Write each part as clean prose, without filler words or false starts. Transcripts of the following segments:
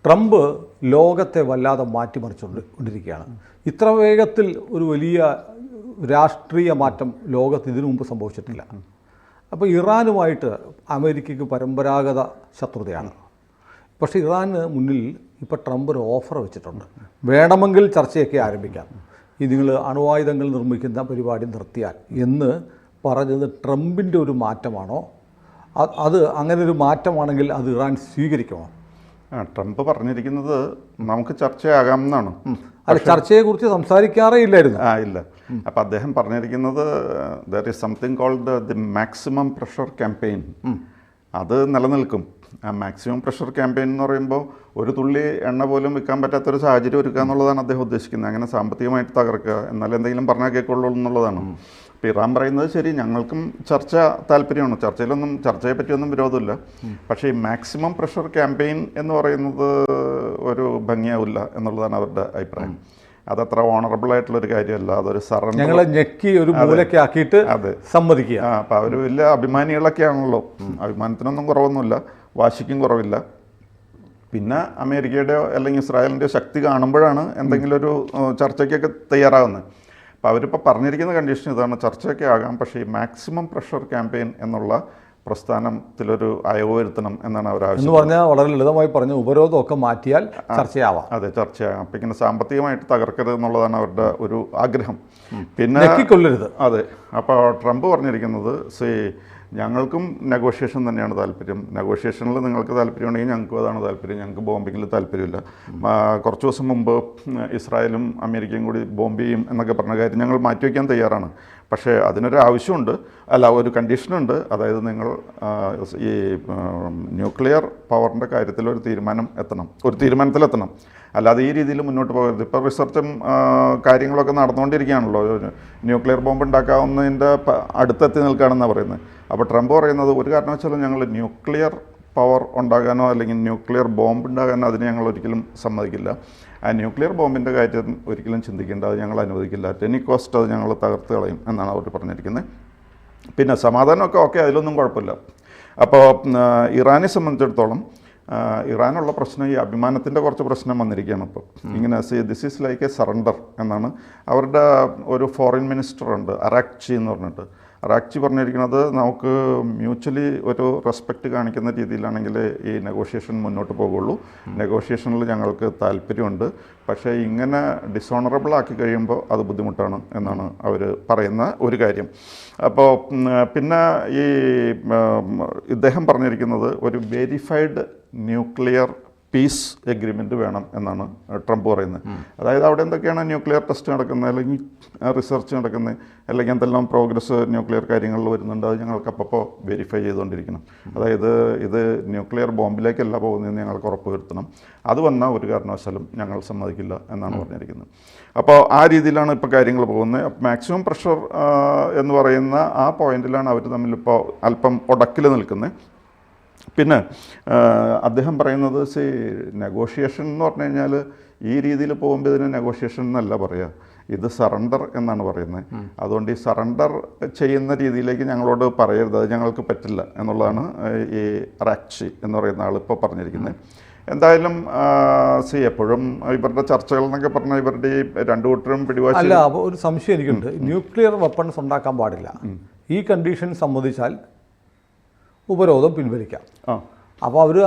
Trump ലോകത്തെ വല്ലാതെ മാറ്റിമറിച്ചുകൊണ്ടിരിക്കുകയാണ്. ഇത്ര വേഗത്തിൽ ഒരു വലിയ രാഷ്ട്രീയ മാറ്റം ലോകത്ത് ഇതിനു മുമ്പ് സംഭവിച്ചിട്ടില്ല. അപ്പോൾ ഇറാനുമായിട്ട് അമേരിക്കയ്ക്ക് പരമ്പരാഗത ശത്രുതയാണ്. പക്ഷേ ഇറാന് മുന്നിൽ ഇപ്പോൾ ട്രംപ് ഒരു ഓഫർ വെച്ചിട്ടുണ്ട്. വേണമെങ്കിൽ ചർച്ചയൊക്കെ ആരംഭിക്കാം, ഈ നിങ്ങൾ അണുവായുധങ്ങൾ നിർമ്മിക്കുന്ന പരിപാടി നിർത്തിയാൽ എന്ന് പറഞ്ഞത് ട്രംപിൻ്റെ ഒരു മാറ്റമാണോ? അത് അങ്ങനെ ഒരു മാറ്റമാണെങ്കിൽ അത് ഇറാൻ സ്വീകരിക്കുമോ? ട്രംപ് പറഞ്ഞിരിക്കുന്നത് നമുക്ക് ചർച്ചയാകാം എന്നാണ്. അത് ചർച്ചയെക്കുറിച്ച് സംസാരിക്കാറേ ഇല്ലായിരുന്നു. ഇല്ല. അപ്പം അദ്ദേഹം പറഞ്ഞിരിക്കുന്നത് there is something called the maximum pressure campaign. അത് നിലനിൽക്കും. ആ മാക്സിമം പ്രഷർ ക്യാമ്പയിൻ എന്ന് പറയുമ്പോൾ ഒരു തുള്ളി എണ്ണ പോലും വിൽക്കാൻ പറ്റാത്തൊരു സാഹചര്യം ഒരുക്കുക എന്നുള്ളതാണ് അദ്ദേഹം ഉദ്ദേശിക്കുന്നത്. അങ്ങനെ സാമ്പത്തികമായിട്ട് തകർക്കുക, എന്നാലും എന്തെങ്കിലും പറഞ്ഞാൽ കേൾക്കുള്ളൂ എന്നുള്ളതാണ്. അപ്പോൾ ഇറാൻ പറയുന്നത് ശരി, ഞങ്ങൾക്കും ചർച്ച താല്പര്യമാണ്, ചർച്ചയെ പറ്റിയൊന്നും വിരോധമില്ല. പക്ഷേ ഈ മാക്സിമം പ്രഷർ ക്യാമ്പയിൻ എന്ന് പറയുന്നത് ഒരു ഭംഗിയാവില്ല എന്നുള്ളതാണ് അവരുടെ അഭിപ്രായം. അതത്ര ഓണറബിൾ ആയിട്ടുള്ളൊരു കാര്യമല്ല. അതൊരു സറണ്ടർ, ഞങ്ങളെ ഞെക്കി ഒരു മൂലയ്ക്ക് ആക്കിയിട്ട് സമ്മതിക്കുക. അപ്പോൾ അവർ വലിയ അഭിമാനികളൊക്കെ ആണല്ലോ. അഭിമാനത്തിനൊന്നും കുറവൊന്നുമില്ല, വാശിക്കും കുറവില്ല. പിന്നെ അമേരിക്കയുടെ അല്ലെങ്കിൽ ഇസ്രായേലിൻ്റെ ശക്തി കാണുമ്പോഴാണ് എന്തെങ്കിലും ഒരു ചർച്ചയ്ക്കൊക്കെ തയ്യാറാകുന്നത്. അപ്പോൾ അവരിപ്പോൾ പറഞ്ഞിരിക്കുന്ന കണ്ടീഷൻ ഇതാണ്, ചർച്ചയൊക്കെ ആകാം, പക്ഷേ ഈ മാക്സിമം പ്രഷർ ക്യാമ്പയിൻ എന്നുള്ള പ്രസ്ഥാനത്തിലൊരു അയവ് വരുത്തണം എന്നാണ് അവർ ആവശ്യം. എന്ന് പറഞ്ഞാൽ വളരെ ലളിതമായി പറഞ്ഞ ഉപരോധമൊക്കെ മാറ്റിയാൽ ചർച്ചയാവാം. അതെ, ചർച്ചയാകാം. അപ്പം ഇങ്ങനെ സാമ്പത്തികമായിട്ട് തകർക്കരുത് എന്നുള്ളതാണ് അവരുടെ ഒരു ആഗ്രഹം. പിന്നെ ഞെക്കിക്കൊള്ളരുത്. അതെ. അപ്പോൾ ട്രംപ് പറഞ്ഞിരിക്കുന്നത് ഞങ്ങൾക്കും നെഗോഷിയേഷൻ തന്നെയാണ് താല്പര്യം. നെഗോഷിയേഷനിൽ നിങ്ങൾക്ക് താല്പര്യമുണ്ടെങ്കിൽ ഞങ്ങൾക്കും അതാണ് താല്പര്യം. ഞങ്ങൾക്ക് ബോംബിങ്ങിൽ താല്പര്യമില്ല. കുറച്ച് ദിവസം മുമ്പ് ഇസ്രായേലും അമേരിക്കയും കൂടി ബോംബ് ചെയ്യും എന്നൊക്കെ പറഞ്ഞ കാര്യം ഞങ്ങൾ മാറ്റിവെക്കാൻ തയ്യാറാണ്. പക്ഷേ അതിനൊരു ആവശ്യമുണ്ട്, ഒരു കണ്ടീഷനുണ്ട്. അതായത് നിങ്ങൾ ഈ ന്യൂക്ലിയർ പവറിൻ്റെ കാര്യത്തിൽ ഒരു തീരുമാനത്തിലെത്തണം. അല്ലാതെ ഈ രീതിയിൽ മുന്നോട്ട് പോകരുത്. ഇപ്പോൾ റിസർച്ചും കാര്യങ്ങളൊക്കെ നടന്നുകൊണ്ടിരിക്കുകയാണല്ലോ. ന്യൂക്ലിയർ ബോംബ് ഉണ്ടാക്കാവുന്നതിൻ്റെ അടുത്തെത്തി നിൽക്കുകയാണെന്നാണ് പറയുന്നത്. അപ്പോൾ ട്രംപ് പറയുന്നത് ഒരു കാരണവശാലും ഞങ്ങൾ ന്യൂക്ലിയർ പവർ ഉണ്ടാകാനോ അല്ലെങ്കിൽ ന്യൂക്ലിയർ ബോംബ് ഉണ്ടാകാനോ അതിന് ഞങ്ങൾ ഒരിക്കലും സമ്മതിക്കില്ല. ആ ന്യൂക്ലിയർ ബോംബിൻ്റെ കാര്യം ഒരിക്കലും ചിന്തിക്കേണ്ട, അത് ഞങ്ങൾ അനുവദിക്കില്ല. ടെനി കോസ്റ്റ് അത് ഞങ്ങൾ തകർത്ത് കളയും എന്നാണ് അവർ പറഞ്ഞിരിക്കുന്നത്. പിന്നെ സമാധാനമൊക്കെ ഓക്കെ, അതിലൊന്നും കുഴപ്പമില്ല. അപ്പോൾ ഇറാനെ സംബന്ധിച്ചിടത്തോളം ഇറാനുള്ള പ്രശ്നം ഈ അഭിമാനത്തിൻ്റെ കുറച്ച് പ്രശ്നം വന്നിരിക്കുകയാണ്. ഇപ്പോൾ ഇങ്ങനെ this is like A surrender എന്നാണ് അവരുടെ ഒരു ഫോറിൻ മിനിസ്റ്റർ ഉണ്ട്, അറാക്ചി എന്ന് പറഞ്ഞിട്ട്. അറാക്ചി പറഞ്ഞിരിക്കുന്നത് നമുക്ക് മ്യൂച്വലി ഒരു റെസ്പെക്റ്റ് കാണിക്കുന്ന രീതിയിലാണെങ്കിൽ ഈ നെഗോഷിയേഷൻ മുന്നോട്ട് പോകുള്ളൂ. നെഗോഷിയേഷനിൽ ഞങ്ങൾക്ക് താല്പര്യമുണ്ട്, പക്ഷേ ഇങ്ങനെ ഡിസോണറബിൾ ആക്കി കഴിയുമ്പോൾ അത് ബുദ്ധിമുട്ടാണ് എന്നാണ് അവർ പറയുന്ന ഒരു കാര്യം. അപ്പോൾ പിന്നെ ഈ ഇദ്ദേഹം പറഞ്ഞിരിക്കുന്നത് ഒരു വെരിഫൈഡ് ന്യൂക്ലിയർ പീസ് എഗ്രിമെൻറ്റ് വേണം എന്നാണ് ട്രംപ് പറയുന്നത്. അതായത് അവിടെ എന്തൊക്കെയാണ് ന്യൂക്ലിയർ ടെസ്റ്റ് നടക്കുന്നത്, അല്ലെങ്കിൽ റിസർച്ച് നടക്കുന്നത്, അല്ലെങ്കിൽ എന്തെല്ലാം പ്രോഗ്രസ് ന്യൂക്ലിയർ കാര്യങ്ങളിൽ വരുന്നുണ്ട്, അത് ഞങ്ങൾക്ക് അപ്പോൾ വെരിഫൈ ചെയ്തുകൊണ്ടിരിക്കണം. അതായത് ഇത് ന്യൂക്ലിയർ ബോംബിലേക്കല്ല പോകുന്നതെന്ന് ഞങ്ങൾക്ക് ഉറപ്പ് വരുത്തണം. അത് വന്നാൽ ഒരു കാരണവശാലും ഞങ്ങൾ സമ്മതിക്കില്ല എന്നാണ് പറഞ്ഞിരിക്കുന്നത്. അപ്പോൾ ആ രീതിയിലാണ് ഇപ്പോൾ കാര്യങ്ങൾ പോകുന്നത്. മാക്സിമം പ്രഷർ എന്ന് പറയുന്ന ആ പോയിന്റിലാണ് അവർ തമ്മിലിപ്പോൾ അല്പം ഉടക്കിൽ നിൽക്കുന്നത്. പിന്നെ അദ്ദേഹം പറയുന്നത് നെഗോഷിയേഷൻ എന്ന് പറഞ്ഞു കഴിഞ്ഞാൽ ഈ രീതിയിൽ പോകുമ്പോൾ ഇതിന് നെഗോഷിയേഷൻ എന്നല്ല പറയുക, ഇത് സറണ്ടർ എന്നാണ് പറയുന്നത്. അതുകൊണ്ട് ഈ സറണ്ടർ ചെയ്യുന്ന രീതിയിലേക്ക് ഞങ്ങളോട് പറയരുത്, അത് ഞങ്ങൾക്ക് പറ്റില്ല എന്നുള്ളതാണ് ഈ റാക്ചി എന്ന് പറയുന്ന ആൾ ഇപ്പോൾ പറഞ്ഞിരിക്കുന്നത്. എന്തായാലും എപ്പോഴും ഇവരുടെ ചർച്ചകൾ എന്നൊക്കെ പറഞ്ഞാൽ ഇവരുടെ ഈ രണ്ടു കൂട്ടരും പിടിവാശി. അല്ല, അപ്പോൾ ഒരു സംശയം എനിക്കുണ്ട്. ന്യൂക്ലിയർ വെപ്പൺസ് ഉണ്ടാക്കാൻ പാടില്ല, ഈ കണ്ടീഷൻ സമ്മതിച്ചാൽ ഉപരോധം പിൻവലിക്കാം. അപ്പോൾ അവർ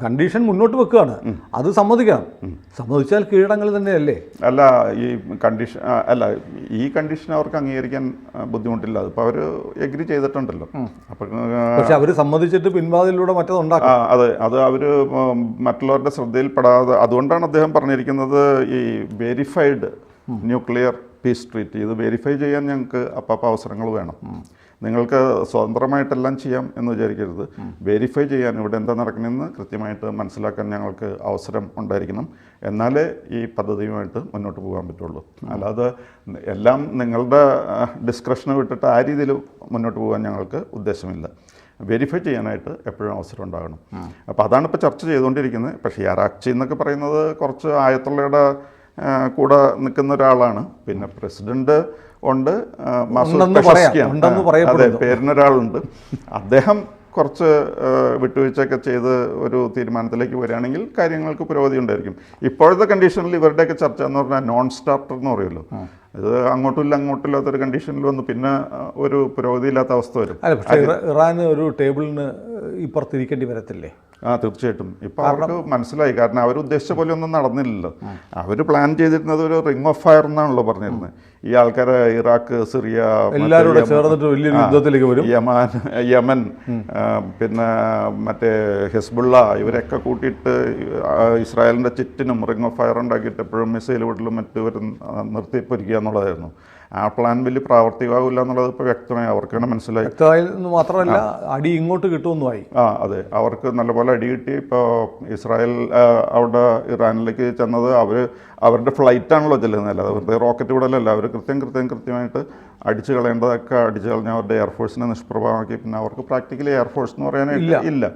കണ്ടീഷൻ മുന്നോട്ട് വെക്കുകയാണ്, അത് സമ്മതിക്കണം. സമ്മതിച്ചാൽ കീഴടങ്ങൾ തന്നെയല്ലേ? അല്ല, ഈ കണ്ടീഷൻ അവർക്ക് അംഗീകരിക്കാൻ ബുദ്ധിമുട്ടില്ല. അതിപ്പോൾ അവർ എഗ്രി ചെയ്തിട്ടുണ്ടല്ലോ. പക്ഷെ അവർ സമ്മതിച്ചിട്ട് പിൻവാതിലൂടെ മറ്റതുണ്ടാക്കാം. അതെ, അത് അവർ മറ്റുള്ളവരുടെ ശ്രദ്ധയിൽപ്പെടാതെ, അതുകൊണ്ടാണ് അദ്ദേഹം പറഞ്ഞിരിക്കുന്നത് ഈ വെരിഫൈഡ് ന്യൂക്ലിയർ പീസ് ട്രീറ്റ്, ഇത് വെരിഫൈ ചെയ്യാൻ ഞങ്ങൾക്ക് അപ്പോൾ അവസരങ്ങൾ വേണം. നിങ്ങൾക്ക് സ്വതന്ത്രമായിട്ടെല്ലാം ചെയ്യാം എന്ന് വിചാരിക്കരുത്. വെരിഫൈ ചെയ്യാൻ ഇവിടെ എന്താ നടക്കണമെന്ന് കൃത്യമായിട്ട് മനസ്സിലാക്കാൻ ഞങ്ങൾക്ക് അവസരം ഉണ്ടായിരിക്കണം. എന്നാലേ ഈ പദ്ധതിയുമായിട്ട് മുന്നോട്ട് പോകാൻ പറ്റുള്ളൂ. അല്ലാതെ എല്ലാം നിങ്ങളുടെ ഡിസ്ക്രിപ്ഷന് വിട്ടിട്ട് ആ രീതിയിൽ മുന്നോട്ട് പോകാൻ ഞങ്ങൾക്ക് ഉദ്ദേശമില്ല. വെരിഫൈ ചെയ്യാനായിട്ട് എപ്പോഴും അവസരം ഉണ്ടാകണം. അപ്പോൾ അതാണ് ഇപ്പോൾ ചർച്ച ചെയ്തുകൊണ്ടിരിക്കുന്നത്. പക്ഷേ അറാക്ചി എന്നൊക്കെ പറയുന്നത് കുറച്ച് ആയത്തുള്ളയുടെ കൂടെ നിൽക്കുന്ന ഒരാളാണ്. പിന്നെ പ്രസിഡന്റ് ഉണ്ട്, അതെ, പേരിനൊരാളുണ്ട്. അദ്ദേഹം കുറച്ച് വിട്ടുവീഴ്ചയൊക്കെ ചെയ്ത് ഒരു തീരുമാനത്തിലേക്ക് വരികയാണെങ്കിൽ കാര്യങ്ങൾക്ക് പുരോഗതി ഉണ്ടായിരിക്കും. ഇപ്പോഴത്തെ കണ്ടീഷനിൽ ഇവരുടെയൊക്കെ ചർച്ച എന്ന് പറഞ്ഞാൽ നോൺ സ്റ്റാർട്ടർ എന്ന് പറയുമല്ലോ, ഇത് അങ്ങോട്ടുമില്ല അങ്ങോട്ടില്ലാത്തൊരു കണ്ടീഷനിൽ വന്ന് പിന്നെ ഒരു പുരോഗതിയില്ലാത്ത അവസ്ഥ വരും. അല്ല, പക്ഷേ ഇറാൻ ഒരു ടേബിളിന് ഇപ്പുറത്തിരിക്കേണ്ടി വരത്തില്ലേ? തീർച്ചയായിട്ടും. ഇപ്പം അവർക്ക് മനസ്സിലായി, കാരണം അവർ ഉദ്ദേശിച്ച പോലെ ഒന്നും നടന്നില്ലല്ലോ. അവർ പ്ലാൻ ചെയ്തിരുന്നത് ഒരു റിംഗ് ഓഫ് ഫയർ എന്നാണല്ലോ പറഞ്ഞിരുന്നത്. ഈ ആൾക്കാരെ ഇറാഖ്, സിറിയ, എല്ലാവരും ചേർന്നിട്ട് വലിയൊരു യുദ്ധത്തിലേക്ക് വരും. യമൻ, പിന്നെ മറ്റേ ഹിസ്ബുള്ള, ഇവരൊക്കെ കൂട്ടിയിട്ട് ഇസ്രായേലിൻ്റെ ചുറ്റിനും റിംഗ് ഓഫ് ഫയർ ഉണ്ടാക്കിയിട്ട് എപ്പോഴും മിസൈൽ വീട്ടിലും മറ്റും നിർത്തിപ്പൊരിക്കുക എന്നുള്ളതായിരുന്നു. ആ പ്ലാൻ വലിയ പ്രാവർത്തികമാകില്ല എന്നുള്ളത് ഇപ്പോൾ വ്യക്തമായി, അവർക്കാണ് മനസ്സിലായി. വ്യക്തമായെന്ന് മാത്രമല്ല, അടി ഇങ്ങോട്ട് കിട്ടുമെന്നുമായി. അതെ, അവർക്ക് നല്ലപോലെ അടി കിട്ടി. ഇപ്പോൾ ഇസ്രായേൽ അവിടെ ഇറാനിലേക്ക് ചെന്നത് അവരുടെ ഫ്ലൈറ്റാണല്ലോ ചെല്ലുന്നത്, വെറുതെ റോക്കറ്റ് വിടലല്ല. അവർ കൃത്യമായിട്ട് അടിച്ചു കളയേണ്ടതൊക്കെ അടിച്ചു കളഞ്ഞ അവരുടെ എയർഫോഴ്സിനെ നിഷ്പ്രഭമാക്കി. പിന്നെ അവർക്ക് പ്രാക്ടിക്കലി എയർഫോഴ്സ് എന്ന് പറയാനായിട്ട് ഇല്ല,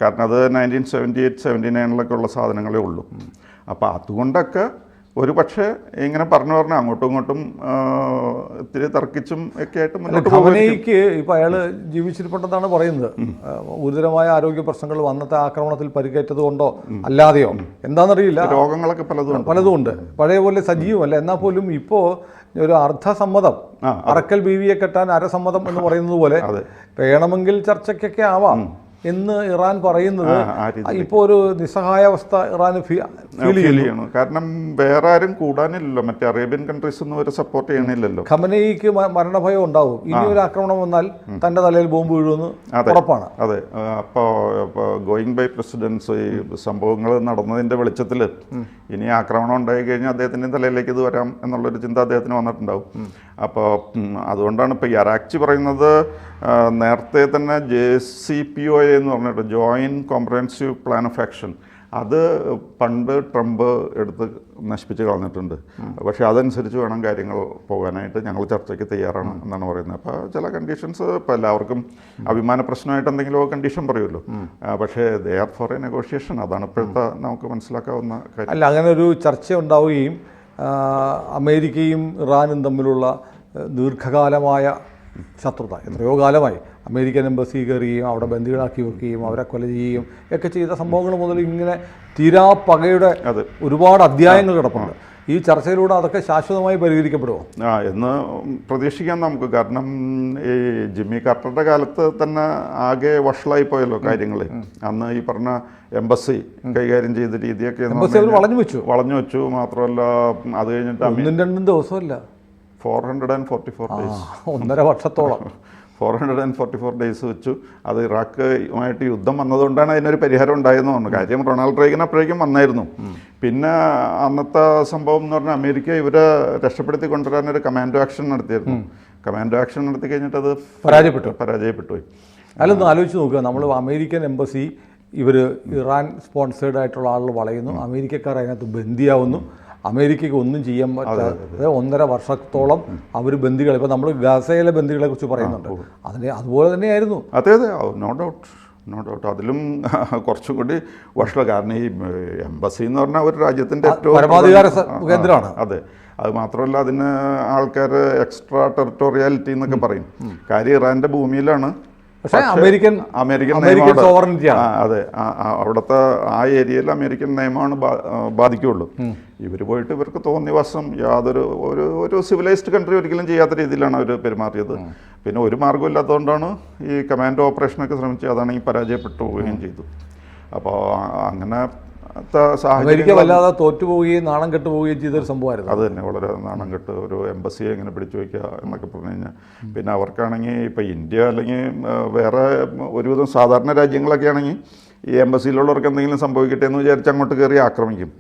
കാരണം അത് 1978, 79 ഉള്ള സാധനങ്ങളേ ഉള്ളൂ. അപ്പോൾ അതുകൊണ്ടൊക്കെ ഒരു പക്ഷേ ഇങ്ങനെ പറഞ്ഞു അങ്ങോട്ടും ഇങ്ങോട്ടും ഇത്തിരി തർക്കിച്ചും ഒക്കെ ആയിട്ട് മുന്നോട്ട് ഖമനേയിക്ക് ഇപ്പോൾ അയാൾ ജീവിച്ചിരിപ്പുണ്ടെന്നാണ് പറയുന്നത്. ഗുരുതരമായ ആരോഗ്യ പ്രശ്നങ്ങൾ അന്നത്തെ ആക്രമണത്തിൽ പരിക്കേറ്റത് കൊണ്ടോ അല്ലാതെയോ എന്താണെന്നറിയില്ല, രോഗങ്ങളൊക്കെ പലതും ഉണ്ട്. പഴയ പോലെ സജീവമല്ല. എന്നാൽ പോലും ഇപ്പോൾ ഒരു അർദ്ധസമ്മതം, അറക്കൽ ബീവിയെ കെട്ടാൻ അരസമ്മതം എന്ന് പറയുന്നത് പോലെ വേണമെങ്കിൽ ചർച്ചയ്ക്കൊക്കെ ആവാം എന്ന് ഇറാൻ പറയുന്നത് ഇപ്പോൾ ഒരു നിസ്സഹായാവസ്ഥ ഇറാന് ഫീൽ ചെയ്യണം. കാരണം വേറെ ആരും കൂടാനില്ലല്ലോ, മറ്റേ അറേബ്യൻ കൺട്രീസ് ഒന്നും ഒരു സപ്പോർട്ട് ചെയ്യണില്ലല്ലോ. ഖമനേയിക്ക് മരണഭയം ഉണ്ടാവും. ഇനി ഒരു ആക്രമണം വന്നാൽ തന്റെ തലയിൽ ബോംബ് വീഴുമെന്ന് ഉറപ്പാണ്. അതെ, അപ്പോൾ ഗോയിങ് ബൈ പ്രസിഡൻസ് ഈ സംഭവങ്ങൾ നടന്നതിന്റെ വെളിച്ചത്തിൽ ഇനി ആക്രമണം ഉണ്ടായി കഴിഞ്ഞാൽ അദ്ദേഹത്തിൻ്റെ തലയിലേക്ക് ഇത് വരാം എന്നുള്ളൊരു ചിന്ത അദ്ദേഹത്തിന് വന്നിട്ടുണ്ടാവും. അപ്പോൾ അതുകൊണ്ടാണ് ഇപ്പോൾ യറാക്ചി പറയുന്നത്, നേരത്തെ തന്നെ JCPOA എന്ന് പറഞ്ഞിട്ട് joint comprehensive plan of action, അത് പണ്ട് ട്രംപ് എടുത്ത് നശിപ്പിച്ച് കളഞ്ഞിട്ടുണ്ട്. പക്ഷേ അതനുസരിച്ച് വേണം കാര്യങ്ങൾ പോകാനായിട്ട്, ഞങ്ങൾ ചർച്ചയ്ക്ക് തയ്യാറാണ് എന്നാണ് പറയുന്നത്. അപ്പോൾ ചില കണ്ടീഷൻസ് ഇപ്പോൾ എല്ലാവർക്കും അഭിമാന പ്രശ്നമായിട്ട് എന്തെങ്കിലും കണ്ടീഷൻ പറയുമല്ലോ, പക്ഷേ they are for a negotiation. അതാണ് ഇപ്പോഴത്തെ നമുക്ക് മനസ്സിലാക്കാവുന്ന കാര്യം. അല്ല, അങ്ങനെ ഒരു ചർച്ച ഉണ്ടാവുകയും അമേരിക്കയും ഇറാനും തമ്മിലുള്ള ദീർഘകാലമായ ശത്രുത, എത്രയോ കാലമായി അമേരിക്കൻ എംബസി കയറുകയും അവിടെ ബന്ദികളാക്കി വെക്കുകയും അവരെ കൊല ചെയ്യുകയും ഒക്കെ ചെയ്ത സംഭവങ്ങൾ മുതൽ ഇങ്ങനെ തീരാ പകയുടെ ഒരുപാട് അധ്യായങ്ങൾ കിടപ്പുണ്ട്. ഈ ചർച്ചയിലൂടെ അതൊക്കെ ശാശ്വതമായി പരിഹരിക്കപ്പെടുമോ എന്ന് പ്രതീക്ഷിക്കാം നമുക്ക്. കാരണം ഈ ജിമ്മി കാർട്ടറുടെ കാലത്ത് തന്നെ ആകെ വഷളായി പോയല്ലോ കാര്യങ്ങൾ. അന്ന് ഈ പറഞ്ഞ എംബസി കൈകാര്യം ചെയ്ത രീതിയൊക്കെ വളഞ്ഞു വെച്ചു. മാത്രമല്ല അത് കഴിഞ്ഞിട്ട് 1-2 ദിവസമല്ല, 444 days, 1.5 വർഷത്തോളം 444 days വെച്ചു. അത് ഇറാഖുമായിട്ട് യുദ്ധം വന്നതുകൊണ്ടാണ് അതിനൊരു പരിഹാരം ഉണ്ടായെന്ന് പറഞ്ഞു. കാര്യം റൊണാൾഡ് റീഗൻ അപ്പോഴേക്കും വന്നായിരുന്നു. പിന്നെ അന്നത്തെ സംഭവം എന്ന് പറഞ്ഞാൽ അമേരിക്ക ഇവരെ രക്ഷപ്പെടുത്തി കൊണ്ടുവരാനൊരു കമാൻഡോ ആക്ഷൻ നടത്തിയിരുന്നു. കമാൻഡോ ആക്ഷൻ നടത്തി കഴിഞ്ഞിട്ട് അത് പരാജയപ്പെട്ടു പോയി. അതിലൊന്ന് ആലോചിച്ച് നോക്കുക, നമ്മൾ അമേരിക്കൻ എംബസി ഇവർ ഇറാൻ സ്പോൺസേഡ് ആയിട്ടുള്ള ആളുകൾ വളയുന്നു, അമേരിക്കക്കാർ അതിനകത്ത് ബന്ദിയാവുന്നു, അമേരിക്കയ്ക്ക് ഒന്നും ചെയ്യാൻ പറ്റാതെ 1.5 വർഷത്തോളം അവർ ബന്ദികൾ, ഇപ്പോൾ നമ്മൾ ഗസയിലെ ബന്ദികളെ കുറിച്ച് പറയുന്നുണ്ട്, അതുപോലെ തന്നെയായിരുന്നു. അതെ, നോ ഡൗട്ട് അതിലും കുറച്ചും കൂടി വഷള. കാരണം ഈ എംബസി എന്ന് പറഞ്ഞാൽ ഒരു രാജ്യത്തിൻ്റെ ഏറ്റവും പരമാധികാര കേന്ദ്രമാണ്. അതെ, അത് മാത്രമല്ല അതിന് ആൾക്കാർ എക്സ്ട്രാ ടെറിട്ടോറിയാലിറ്റി എന്നൊക്കെ പറയും. കാര്യം ഇറാൻ്റെ ഭൂമിയിലാണ്, പക്ഷേ അമേരിക്കൻ സോവറിനിറ്റിയാണ്. അതെ, അവിടുത്തെ ആ ഏരിയയിൽ അമേരിക്കൻ നിയമമാണ് ബാധിക്കുകയുള്ളൂ. ഇവർ പോയിട്ട് ഇവർക്ക് തോന്നിയ വശം ഒരു സിവിലൈസ്ഡ് കൺട്രി ഒരിക്കലും ചെയ്യാത്ത രീതിയിലാണ് അവർ പെരുമാറിയത്. പിന്നെ ഒരു മാർഗ്ഗമില്ലാത്തതുകൊണ്ടാണ് ഈ കമാൻഡോ ഓപ്പറേഷനൊക്കെ ശ്രമിച്ചത്. അതാണെങ്കിൽ പരാജയപ്പെട്ടു പോവുകയും ചെയ്തു. അപ്പോൾ അങ്ങനെ അമേരിക്ക വല്ലാതെ തോറ്റുപോവുകയും നാണം കെട്ടുപോവുകയും ചെയ്തൊരു സംഭവമായിരുന്നു. അത് തന്നെ, വളരെ നാണം കെട്ട് ഒരു എംബസിയെ എങ്ങനെ പിടിച്ചു വയ്ക്കുക എന്നൊക്കെ പറഞ്ഞു കഴിഞ്ഞാൽ. പിന്നെ അവർക്കാണെങ്കിൽ ഇപ്പോൾ ഇന്ത്യ അല്ലെങ്കിൽ വേറെ ഒരുവിധം സാധാരണ രാജ്യങ്ങളൊക്കെ ആണെങ്കിൽ ഈ എംബസിയിലുള്ളവർക്ക് എന്തെങ്കിലും സംഭവിക്കട്ടെ എന്ന് വിചാരിച്ച് അങ്ങോട്ട് കയറി ആക്രമിക്കും.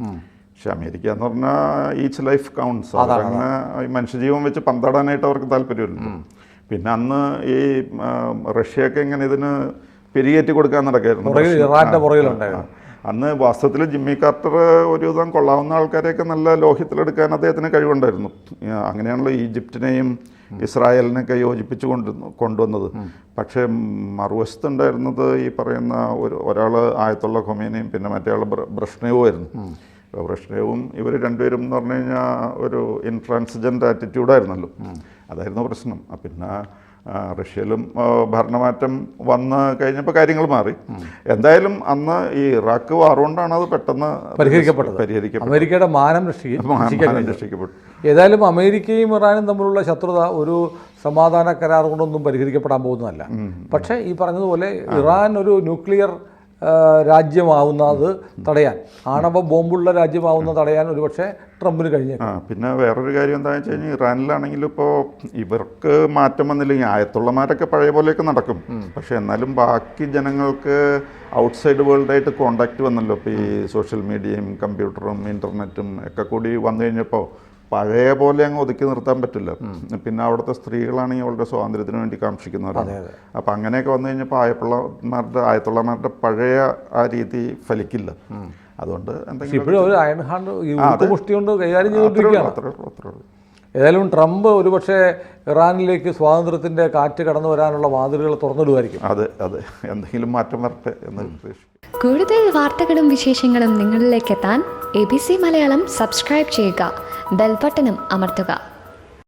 പക്ഷെ അമേരിക്ക എന്ന് പറഞ്ഞാൽ ഈച്ച് ലൈഫ് കൗണ്ട്സ്. അങ്ങനെ ഈ മനുഷ്യജീവൻ വെച്ച് പന്താടാനായിട്ട് അവർക്ക് താല്പര്യമില്ല. പിന്നെ അന്ന് ഈ റഷ്യയൊക്കെ ഇങ്ങനെ ഇതിന് പെരികേറ്റി കൊടുക്കാൻ നടക്കായിരുന്നു. അന്ന് വാസ്തവത്തിൽ ജിമ്മി കാർട്ടർ ഒരുവിധം കൊള്ളാവുന്ന ആൾക്കാരെയൊക്കെ നല്ല ലോഹ്യത്തിലെടുക്കാൻ അദ്ദേഹത്തിന് കഴിവുണ്ടായിരുന്നു. അങ്ങനെയാണല്ലോ ഈജിപ്തിനെയും ഇസ്രായേലിനെയൊക്കെ യോജിപ്പിച്ച് കൊണ്ടുവന്നത്. പക്ഷേ മറുവശത്തുണ്ടായിരുന്നത് ഈ പറയുന്ന ഒരാൾ ആയത്തുള്ള ഖൊമേനിയും പിന്നെ മറ്റേ ആൾ ബ്രഷ്നേവും ആയിരുന്നു. ബ്രഷ്നേവും ഇവർ രണ്ടുപേരും എന്ന് പറഞ്ഞു കഴിഞ്ഞാൽ ഒരു ഇൻട്രാൻസിജൻ്റ് ആറ്റിറ്റ്യൂഡായിരുന്നല്ലോ, അതായിരുന്നു പ്രശ്നം. പിന്നെ റഷ്യയിലും ഭരണമാറ്റം വന്ന് കഴിഞ്ഞപ്പോൾ കാര്യങ്ങൾ മാറി. എന്തായാലും അന്ന് ഈ ഇറാഖ് വാറുകൊണ്ടാണ് അത് പെട്ടെന്ന് പരിഹരിക്കപ്പെട്ടത്. അമേരിക്കയുടെ മാനം രക്ഷിക്കപ്പെട്ടു. ഏതായാലും അമേരിക്കയും ഇറാനും തമ്മിലുള്ള ശത്രുത ഒരു സമാധാന കരാർ കൊണ്ടൊന്നും പരിഹരിക്കപ്പെടാൻ പോകുന്നതല്ല. പക്ഷേ ഈ പറഞ്ഞതുപോലെ ഇറാൻ ഒരു ന്യൂക്ലിയർ രാജ്യമാവുന്നത് തടയാൻ, ആണവ ബോംബുള്ള രാജ്യമാവുന്നത് തടയാൻ ഒരുപക്ഷെ ട്രംപിന് കഴിഞ്ഞേക്കാം. പിന്നെ വേറൊരു കാര്യം എന്താണെന്ന് വെച്ച് കഴിഞ്ഞാൽ ഇറാനിലാണെങ്കിലും ഇപ്പോൾ ഇവർക്ക് മാറ്റം വന്നില്ലെങ്കിൽ ആയത്തുള്ളമാരൊക്കെ പഴയ പോലെയൊക്കെ നടക്കും. പക്ഷെ എന്നാലും ബാക്കി ജനങ്ങൾക്ക് ഔട്ട്സൈഡ് വേൾഡായിട്ട് കോണ്ടാക്റ്റ് വന്നല്ലോ. ഇപ്പോൾ ഈ സോഷ്യൽ മീഡിയയും കമ്പ്യൂട്ടറും ഇൻ്റർനെറ്റും ഒക്കെ കൂടി വന്നു കഴിഞ്ഞപ്പോൾ പഴയ പോലെ അങ്ങ് ഒതുക്കി നിർത്താൻ പറ്റില്ല. പിന്നെ അവിടുത്തെ സ്ത്രീകളാണെങ്കിൽ അവരുടെ സ്വാതന്ത്ര്യത്തിന് വേണ്ടി കാക്ഷിക്കുന്നവരാണ്. അപ്പം അങ്ങനെയൊക്കെ വന്നു കഴിഞ്ഞപ്പോൾ ആയത്തുള്ളമാരുടെ പഴയ ആ രീതി ഫലിക്കില്ല. അതുകൊണ്ട് ഇപ്പോഴും ഒരു അയൺ ഹാൻഡ് മുഷ്ടി കൊണ്ട് കൈകാര്യം ചെയ്തുകൊണ്ടിരിക്കുകയാണ്. ഏതായാലും ട്രംപ് ഒരുപക്ഷെ ഇറാനിലേക്ക് സ്വാതന്ത്ര്യത്തിൻ്റെ കാറ്റ് കടന്നു വരാനുള്ള വാതിലുകൾ തുറന്നിടുമായിരിക്കും. അതെ, എന്തെങ്കിലും മാറ്റം വരട്ടെ എന്ന് പ്രതീക്ഷിക്കും. കൂടുതൽ വാർത്തകളും വിശേഷങ്ങളും നിങ്ങളിലേക്ക് എത്താൻ ABC മലയാളം സബ്സ്ക്രൈബ് ചെയ്യുക, ബെൽ ബട്ടണും അമർത്തുക.